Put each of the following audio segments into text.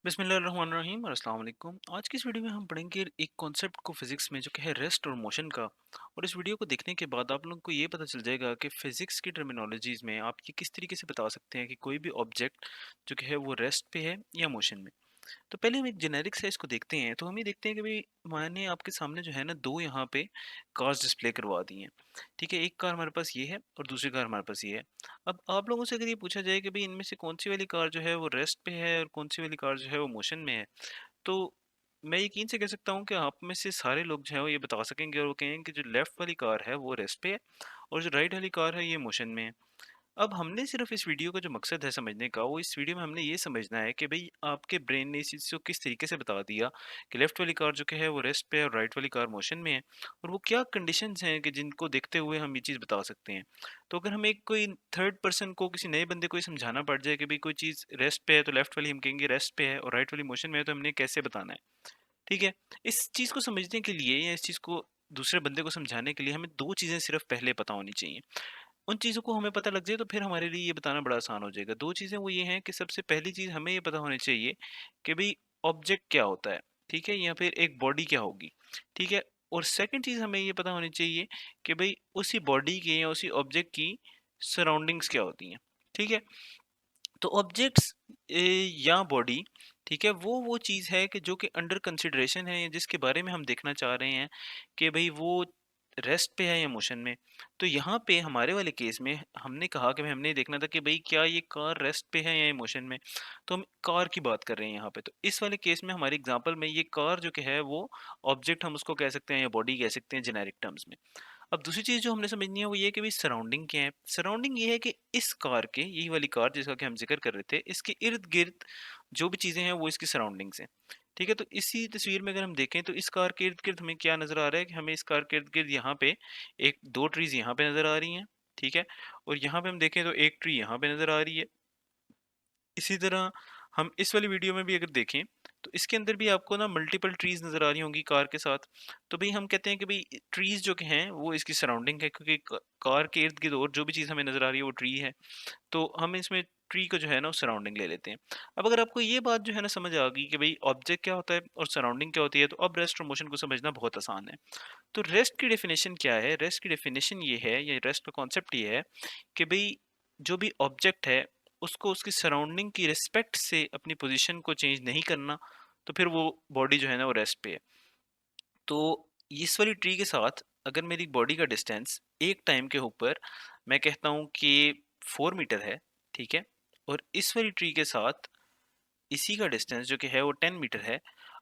बिस्मिल्लाहिर्रहमानिर्रहीम और अस्सलाम वालेकुम। आज की इस वीडियो में हम पढ़ेंगे एक कॉन्सेप्ट को फिजिक्स में जो कि है रेस्ट और मोशन का। और इस वीडियो को देखने के बाद आप लोगों को ये पता चल जाएगा कि फिजिक्स की टर्मिनोलॉजीज में आप ये किस तरीके से बता सकते हैं कि कोई भी ऑब्जेक्ट जो कि है वो रेस्ट पे है या मोशन में। तो पहले हम एक जेनेरिक से इसको देखते हैं, तो हम ये देखते हैं कि भाई मैंने आपके सामने जो है ना दो यहाँ पे कार्स डिस्प्ले करवा दी हैं। ठीक है, एक कार हमारे पास ये है और दूसरी कार हमारे पास ये है। अब आप लोगों से अगर ये पूछा जाए कि भाई इनमें से कौन सी वाली कार जो है वो रेस्ट पे है और कौन सी वाली कार जो है वो मोशन में है, तो मैं यकीन से कह सकता हूँ कि आप में से सारे लोग जो है वो ये बता सकेंगे और वो कहेंगे कि जो लेफ्ट वाली कार है वो रेस्ट पे है और जो राइट वाली कार है ये मोशन में है। अब हमने सिर्फ इस वीडियो का जो मकसद है समझने का, वो इस वीडियो में हमने ये समझना है कि भाई आपके ब्रेन ने इस चीज़ को किस तरीके से बता दिया कि लेफ्ट वाली कार जो कि है वो रेस्ट पे है और राइट वाली कार मोशन में है, और वो क्या कंडीशंस हैं कि जिनको देखते हुए हम ये चीज़ बता सकते हैं। तो अगर हम एक कोई थर्ड पर्सन को, किसी नए बंदे को ये समझाना पड़ जाए कि भाई कोई चीज़ रेस्ट पे है तो लेफ्ट वाली हम कहेंगे रेस्ट पे है और राइट वाली मोशन में है, तो हमने कैसे बताना है। ठीक है, इस चीज़ को समझने के लिए या इस चीज़ को दूसरे बंदे को समझाने के लिए हमें दो चीज़ें सिर्फ पहले पता होनी चाहिए। उन चीज़ों को हमें पता लग जाए तो फिर हमारे लिए ये बताना बड़ा आसान हो जाएगा। 2 चीज़ें वो ये हैं कि सबसे पहली चीज़ हमें ये पता होनी चाहिए कि भई ऑब्जेक्ट क्या होता है, ठीक है? या फिर एक बॉडी क्या होगी, ठीक है? और सेकंड चीज़ हमें ये पता होनी चाहिए कि भई उसी बॉडी के या उसी ऑब्जेक्ट की सराउंडिंग्स क्या होती हैं, ठीक है? तो ऑब्जेक्ट्स या बॉडी, ठीक है, वो चीज़ है कि जो कि अंडर कंसिडरेशन है, जिसके बारे में हम देखना चाह रहे हैं कि भाई वो रेस्ट पे है या मोशन में। तो यहाँ पे हमारे वाले केस में हमने कहा कि भाई हमने ये देखना था कि भाई क्या ये कार रेस्ट पे है या ये मोशन में। तो हम कार की बात कर रहे हैं यहाँ पे, तो इस वाले केस में हमारे एग्जांपल में ये कार जो कि है वो ऑब्जेक्ट हम उसको कह सकते हैं या बॉडी कह सकते हैं जेनेरिक टर्म्स में। अब दूसरी चीज़ जो हमने समझनी है वो ये है कि भाई सराउंडिंग क्या है। सराउंडिंग ये है कि इस कार के, यही वाली कार जिसका कि हम जिक्र कर रहे थे, इसके इर्द गिर्द जो भी चीज़ें हैं वो इसकी सराउंडिंग्स हैं। ठीक है, तो इसी तस्वीर में अगर हम देखें तो इस कार के इर्द गिर्द हमें क्या नज़र आ रहा है कि हमें इस कार के इर्द गिर्द यहाँ पे एक दो ट्रीज यहाँ पे नज़र आ रही हैं। ठीक है, और यहाँ पे हम देखें तो एक ट्री यहाँ पे नज़र आ रही है। इसी तरह हम इस वाली वीडियो में भी अगर देखें तो इसके अंदर भी आपको ना मल्टीपल ट्रीज नज़र आ रही होंगी कार के साथ। तो भाई हम कहते हैं कि भाई ट्रीज जो कि हैं वो इसकी सराउंडिंग है, क्योंकि कार के इर्द गिर्द और जो भी चीज़ हमें नज़र आ रही है वो ट्री है। तो हम इसमें ट्री को जो है ना सराउंडिंग ले लेते हैं। अब अगर आपको ये बात जो है ना समझ आ गई कि भाई ऑब्जेक्ट क्या होता है और सराउंडिंग क्या होती है, तो अब रेस्ट और मोशन को समझना बहुत आसान है। तो रेस्ट की डेफिनेशन क्या है? रेस्ट की डेफिनेशन ये है, या रेस्ट का कॉन्सेप्ट ये है कि भाई जो भी ऑब्जेक्ट है उसको उसकी सराउंडिंग की रिस्पेक्ट से अपनी पोजीशन को चेंज नहीं करना, तो फिर वो बॉडी जो है ना वो रेस्ट पे है। तो इस वाली ट्री के साथ अगर मेरी बॉडी का डिस्टेंस एक टाइम के ऊपर मैं कहता हूँ कि 4 मीटर है, ठीक है, और इस वाली ट्री के साथ इसी का डिस्टेंस जो कि है वो 10 मीटर है,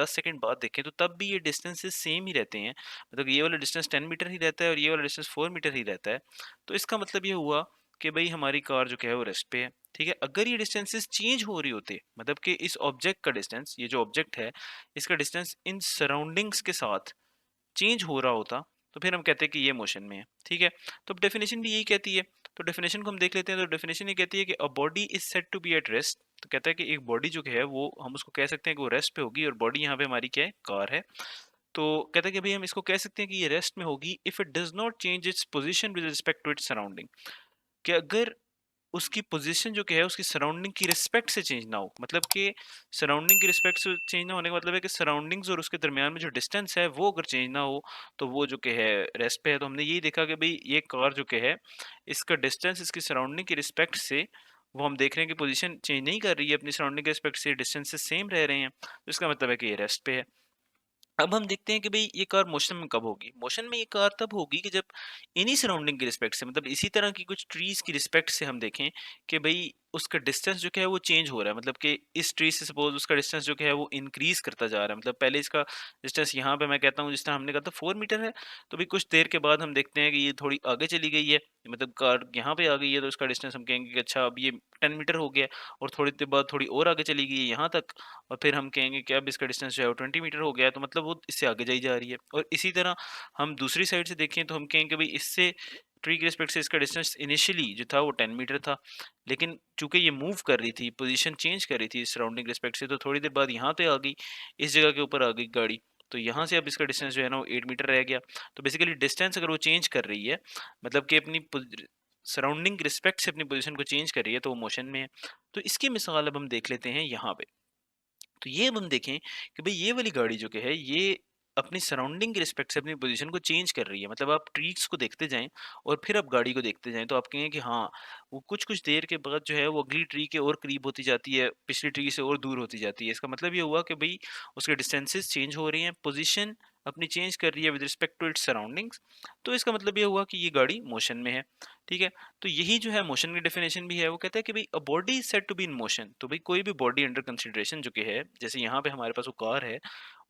10 सेकंड बाद देखें तो तब भी ये डिस्टेंसेस सेम ही रहते हैं। मतलब ये वाला डिस्टेंस 10 मीटर ही रहता है और ये वाला डिस्टेंस 4 मीटर ही रहता है। तो इसका मतलब ये हुआ कि भाई हमारी कार जो कि है वो रेस्ट पे है। ठीक है, अगर ये डिस्टेंसेस चेंज हो रही होते, मतलब कि इस ऑब्जेक्ट का डिस्टेंस, ये जो ऑब्जेक्ट है इसका डिस्टेंस इन सराउंडिंग्स के साथ चेंज हो रहा होता, तो फिर हम कहते हैं कि ये मोशन में है। ठीक है, तो डेफिनेशन भी यही कहती है। तो डेफिनेशन को हम देख लेते हैं। तो डेफिनेशन ये कहती है कि a body is said to be at rest. तो कहता है कि एक बॉडी जो है वो हम उसको कह सकते हैं कि वो रेस्ट पे होगी, और बॉडी यहाँ पे हमारी क्या है, कार है। तो कहता है कि भाई हम इसको कह सकते हैं कि ये रेस्ट में होगी if it does not change its position with respect to its surrounding. कि अगर उसकी पोजीशन जो कि है उसकी सराउंडिंग की रिस्पेक्ट से चेंज ना हो। मतलब कि सराउंडिंग की रिस्पेक्ट से चेंज ना होने का मतलब है कि सराउंडिंग्स और उसके दरमियान में जो डिस्टेंस है वो अगर चेंज ना हो, तो वो जो कि है रेस्ट पे है। तो हमने यही देखा कि भाई ये कार जो कि है इसका डिस्टेंस इसकी सराउंडिंग की रिस्पेक्ट से, वो हम देख रहे हैं कि पोजीशन चेंज नहीं कर रही है, अपनी सराउंडिंग के रिस्पेक्ट से डिस्टेंसेस सेम रह रहे हैं, तो इसका मतलब है कि ये रेस्ट पे है। अब हम देखते हैं कि भाई ये कार मोशन में कब होगी। मोशन में ये कार तब होगी कि जब इन्हीं सराउंडिंग की रिस्पेक्ट से, मतलब इसी तरह की कुछ ट्रीज की रिस्पेक्ट से हम देखें कि भाई उसका डिस्टेंस जो है वो चेंज हो रहा है। मतलब कि इस ट्री से सपोज उसका डिस्टेंस जो है वो इंक्रीज करता जा रहा है। मतलब पहले इसका डिस्टेंस यहाँ पे मैं कहता हूँ, जिस तरह हमने कहा था 4 मीटर है, तो भी कुछ देर के बाद हम देखते हैं कि ये थोड़ी आगे चली गई है, मतलब कार यहाँ पे आ गई है, तो उसका डिस्टेंस हम कहेंगे कि अच्छा अब ये 10 मीटर हो गया। और थोड़ी देर बाद थोड़ी और आगे चली गई है यहाँ तक, और फिर हम कहेंगे कि अब इसका डिस्टेंस जो है वो 20 मीटर हो गया है, तो मतलब वो इससे आगे जाई जा रही है। और इसी तरह हम दूसरी साइड से देखें तो हम कहेंगे भाई इससे ट्री के रिस्पेक्ट से इसका डिस्टेंस इनिशियली जो था वो 10 मीटर था, लेकिन चूंकि ये मूव कर रही थी, पोजीशन चेंज कर रही थी सराउंडिंग रिस्पेक्ट से, तो थोड़ी देर बाद यहाँ पे आ गई, इस जगह के ऊपर आ गई गाड़ी, तो यहाँ से अब इसका डिस्टेंस जो है ना वो 8 मीटर रह गया। तो बेसिकली डिस्टेंस अगर वो चेंज कर रही है, मतलब कि अपनी सराउंडिंग के रिस्पेक्ट से अपनी पोजीशन को चेंज कर रही है तो वो मोशन में है। तो इसकी मिसाल अब हम देख लेते हैं यहाँ पे। तो ये अब हम देखें कि भाई ये वाली गाड़ी जो कि है ये अपनी सराउंडिंग के रिस्पेक्ट से अपनी पोजीशन को चेंज कर रही है। मतलब आप ट्रीज को देखते जाएं और फिर आप गाड़ी को देखते जाएं तो आप कहेंगे कि हाँ, वो कुछ कुछ देर के बाद जो है वो अगली ट्री के और करीब होती जाती है, पिछली ट्री से और दूर होती जाती है। इसका मतलब ये हुआ कि भाई उसके डिस्टेंसेस चेंज हो रही हैं, पोजीशन अपनी चेंज कर रही है with respect to its surroundings. तो इसका मतलब ये हुआ कि ये गाड़ी मोशन में है। ठीक है। तो यही जो है मोशन की डेफिनेशन भी है, वो कहता है कि भाई a body is said to be in motion. तो भाई कोई भी बॉडी अंडर कंसिडरेशन जो कि है, जैसे यहाँ पे हमारे पास वो कार है,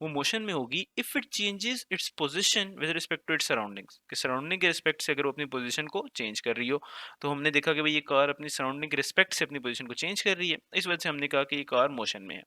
वो मोशन में होगी if it changes its position with respect to its surroundings. कि सराउंडिंग के रिस्पेक्ट से अगर वो अपनी पोजीशन को चेंज कर रही हो। तो हमने देखा कि भाई ये कार अपनी सराउंडिंग के रिस्पेक्ट से अपनी पोजीशन को चेंज कर रही है, इस वजह से हमने कहा कि ये कार मोशन में है।